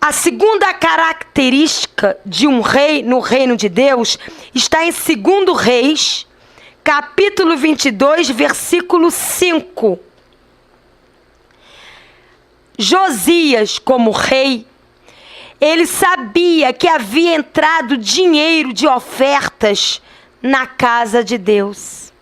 A segunda característica de um rei no reino de Deus está em 2 Reis, capítulo 22, versículo 5. Josias, como rei, ele sabia que havia entrado dinheiro de ofertas na casa de Deus.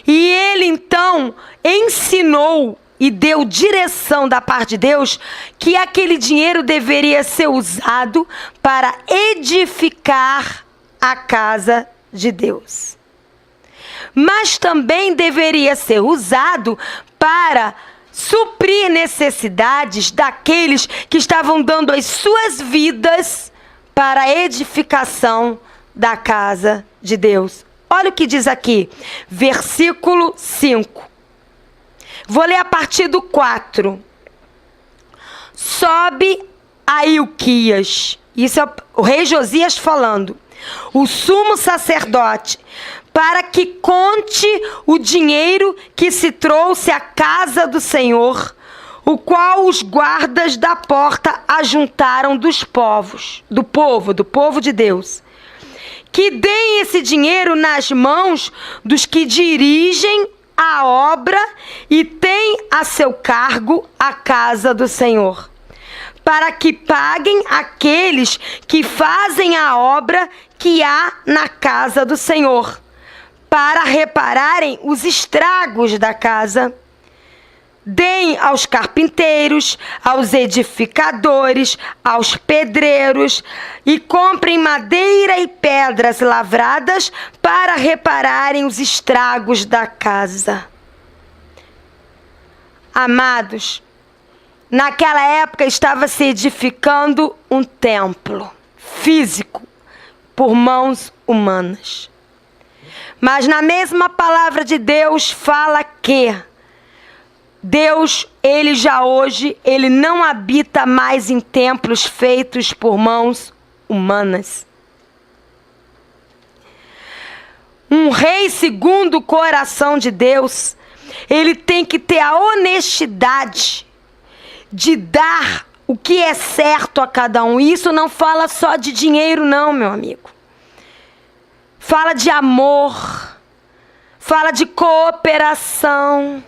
E ele então ensinou e deu direção da parte de Deus que aquele dinheiro deveria ser usado para edificar a casa de Deus. Mas também deveria ser usado para suprir necessidades daqueles que estavam dando as suas vidas para a edificação da casa de Deus. Olha o que diz aqui, versículo 5. Vou ler a partir do 4. Sobe a Ilquias, isso é o rei Josias falando, o sumo sacerdote, para que conte o dinheiro que se trouxe à casa do Senhor, o qual os guardas da porta ajuntaram dos povos, do povo de Deus. Que deem esse dinheiro nas mãos dos que dirigem a obra e têm a seu cargo a casa do Senhor, para que paguem aqueles que fazem a obra que há na casa do Senhor, para repararem os estragos da casa. Deem aos carpinteiros, aos edificadores, aos pedreiros, e comprem madeira e pedras lavradas para repararem os estragos da casa. Amados, naquela época estava se edificando um templo físico por mãos humanas. Mas na mesma palavra de Deus fala que Deus, ele já hoje, ele não habita mais em templos feitos por mãos humanas. Um rei segundo o coração de Deus, ele tem que ter a honestidade de dar o que é certo a cada um. Isso não fala só de dinheiro não, meu amigo. Fala de amor, fala de cooperação,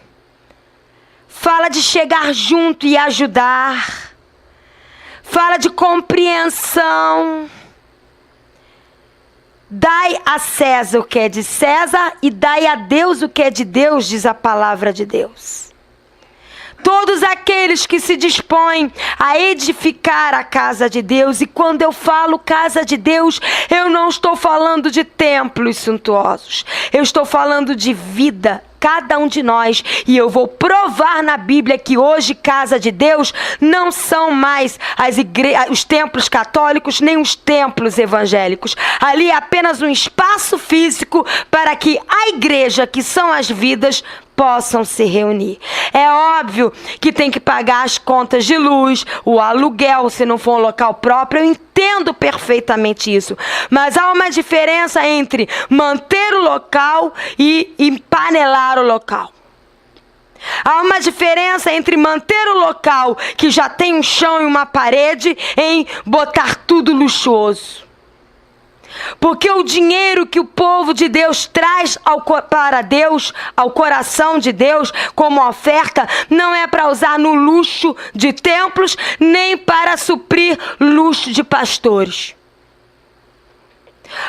fala de chegar junto e ajudar, fala de compreensão. Dai a César o que é de César e dai a Deus o que é de Deus, diz a palavra de Deus. Todos aqueles que se dispõem a edificar a casa de Deus, e quando eu falo casa de Deus, eu não estou falando de templos suntuosos, eu estou falando de vida, cada um de nós, e eu vou provar na Bíblia que hoje casa de Deus não são mais os templos católicos, nem os templos evangélicos. Ali é apenas um espaço físico para que a igreja, que são as vidas, possam se reunir. É óbvio que tem que pagar as contas de luz, o aluguel, se não for um local próprio. Eu entendo perfeitamente isso. Mas há uma diferença entre manter o local e empanelar o local. Há uma diferença entre manter o local que já tem um chão e uma parede em botar tudo luxuoso. Porque o dinheiro que o povo de Deus traz para Deus, ao coração de Deus, como oferta, não é para usar no luxo de templos, nem para suprir luxo de pastores.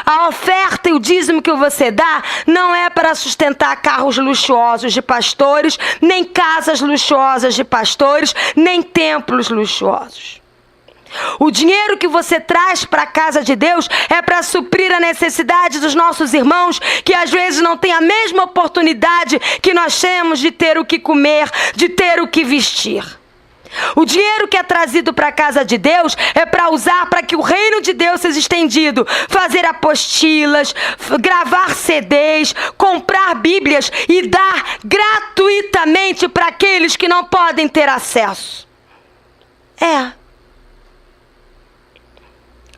A oferta e o dízimo que você dá não é para sustentar carros luxuosos de pastores, nem casas luxuosas de pastores, nem templos luxuosos. O dinheiro que você traz para a casa de Deus é para suprir a necessidade dos nossos irmãos que às vezes não têm a mesma oportunidade que nós temos de ter o que comer, de ter o que vestir. O dinheiro que é trazido para a casa de Deus é para usar para que o reino de Deus seja estendido, fazer apostilas, gravar CDs, comprar Bíblias e dar gratuitamente para aqueles que não podem ter acesso.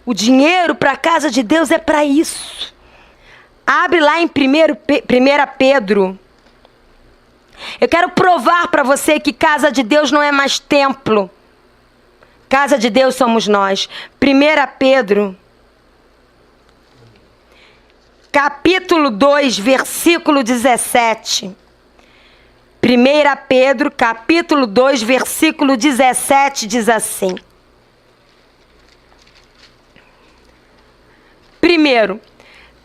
O dinheiro para a casa de Deus é para isso. Abre lá em 1 Pedro. Eu quero provar para você que casa de Deus não é mais templo. Casa de Deus somos nós. 1 Pedro, capítulo 2, versículo 17. 1 Pedro, capítulo 2, versículo 17, diz assim. Primeiro,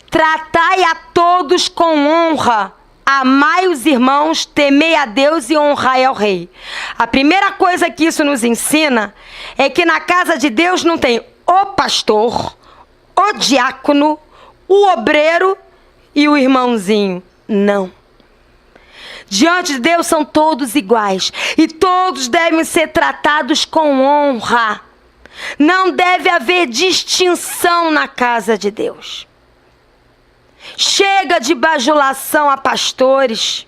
tratai a todos com honra, amai os irmãos, temei a Deus e honrai ao rei. A primeira coisa que isso nos ensina é que na casa de Deus não tem o pastor, o diácono, o obreiro e o irmãozinho. Não. Diante de Deus são todos iguais e todos devem ser tratados com honra. Não deve haver distinção na casa de Deus. Chega de bajulação a pastores.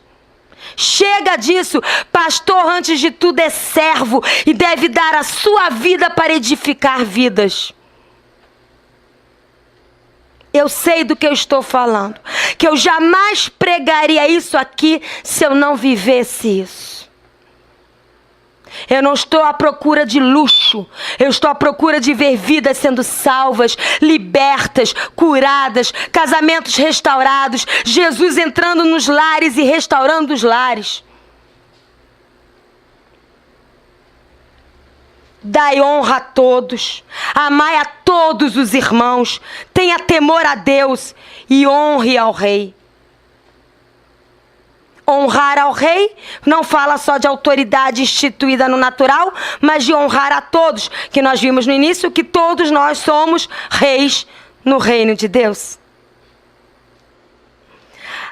Chega disso. Pastor, antes de tudo, é servo e deve dar a sua vida para edificar vidas. Eu sei do que eu estou falando. Que eu jamais pregaria isso aqui se eu não vivesse isso. Eu não estou à procura de luxo. Eu estou à procura de ver vidas sendo salvas, libertas, curadas, casamentos restaurados, Jesus entrando nos lares e restaurando os lares. Dai honra a todos, amai a todos os irmãos, tenha temor a Deus e honre ao rei. Honrar ao rei não fala só de autoridade instituída no natural, mas de honrar a todos, que nós vimos no início que todos nós somos reis no reino de Deus.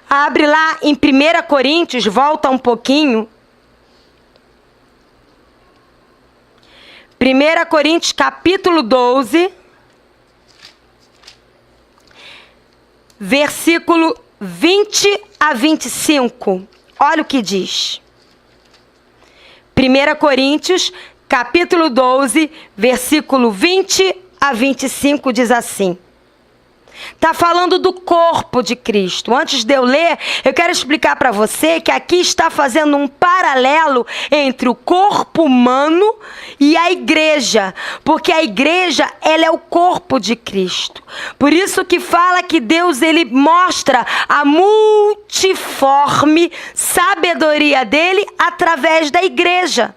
Abre lá em 1 Coríntios, volta um pouquinho. 1 Coríntios capítulo 12, versículo 20 a 25. Olha o que diz. 1 Coríntios capítulo 12, versículo 20 a 25 diz assim. Está falando do corpo de Cristo. Antes de eu ler, eu quero explicar para você que aqui está fazendo um paralelo entre o corpo humano e a igreja. Porque a igreja, ela é o corpo de Cristo. Por isso que fala que Deus, ele mostra a multiforme sabedoria dele através da igreja.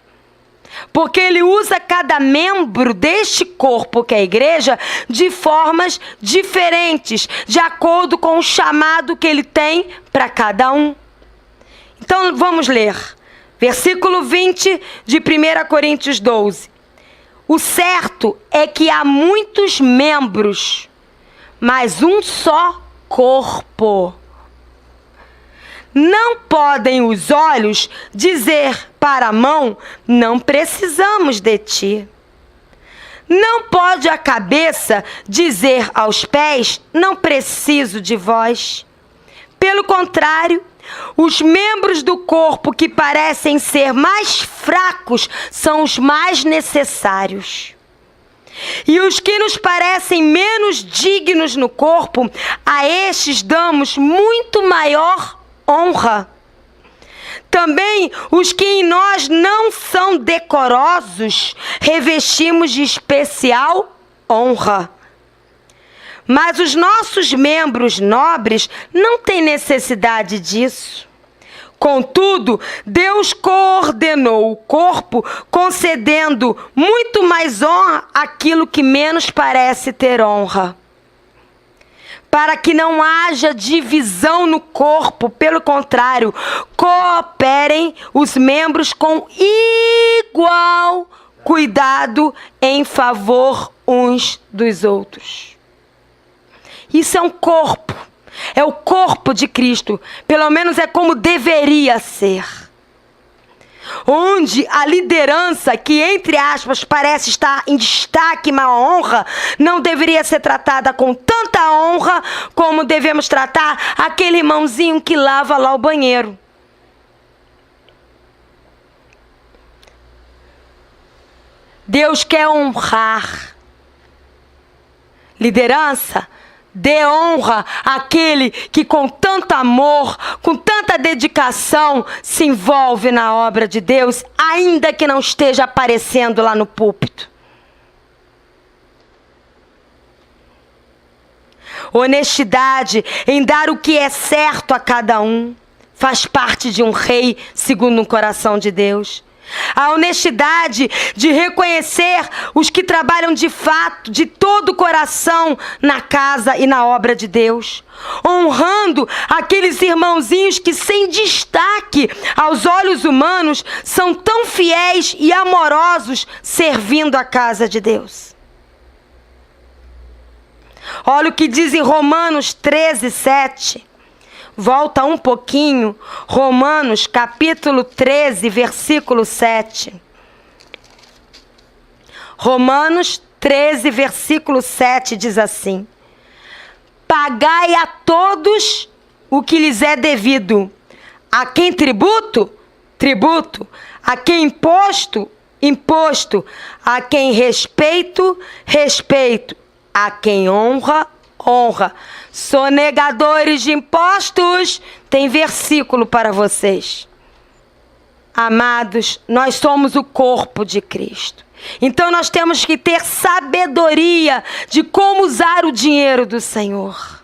Porque ele usa cada membro deste corpo, que é a igreja, de formas diferentes, de acordo com o chamado que ele tem para cada um. Então vamos ler. Versículo 20 de 1 Coríntios 12. O certo é que há muitos membros, mas um só corpo. Não podem os olhos dizer para a mão, não precisamos de ti. Não pode a cabeça dizer aos pés, não preciso de vós. Pelo contrário, os membros do corpo que parecem ser mais fracos são os mais necessários. E os que nos parecem menos dignos no corpo, a estes damos muito maior honra. Também os que em nós não são decorosos, revestimos de especial honra. Mas os nossos membros nobres não têm necessidade disso. Contudo, Deus coordenou o corpo, concedendo muito mais honra àquilo que menos parece ter honra. Para que não haja divisão no corpo, pelo contrário, cooperem os membros com igual cuidado em favor uns dos outros. Isso é um corpo, é o corpo de Cristo, pelo menos é como deveria ser. Onde a liderança, que entre aspas parece estar em destaque, uma honra, não deveria ser tratada com tanta honra como devemos tratar aquele irmãozinho que lava lá o banheiro. Deus quer honrar. Liderança, dê honra àquele que com tanto amor, com tanta dedicação, se envolve na obra de Deus, ainda que não esteja aparecendo lá no púlpito. Honestidade em dar o que é certo a cada um. Faz parte de um rei segundo o coração de Deus. A honestidade de reconhecer os que trabalham de fato, de todo o coração, na casa e na obra de Deus. Honrando aqueles irmãozinhos que, sem destaque aos olhos humanos, são tão fiéis e amorosos servindo a casa de Deus. Olha o que diz em Romanos 13:7. Volta um pouquinho, Romanos capítulo 13, versículo 7. Romanos 13, versículo 7 diz assim: pagai a todos o que lhes é devido. A quem tributo? Tributo. A quem imposto? Imposto. A quem respeito? Respeito. A quem honra? Honra. Sonegadores de impostos, tem versículo para vocês. Amados, nós somos o corpo de Cristo. Então nós temos que ter sabedoria de como usar o dinheiro do Senhor.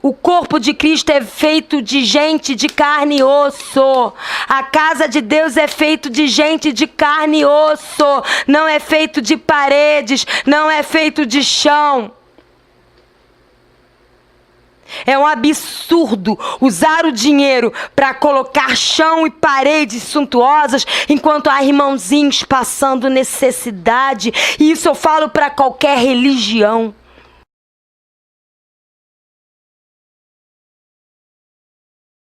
O corpo de Cristo é feito de gente de carne e osso. A casa de Deus é feito de gente de carne e osso. Não é feito de paredes, não é feito de chão. É um absurdo usar o dinheiro para colocar chão e paredes suntuosas enquanto há irmãozinhos passando necessidade. E isso eu falo para qualquer religião.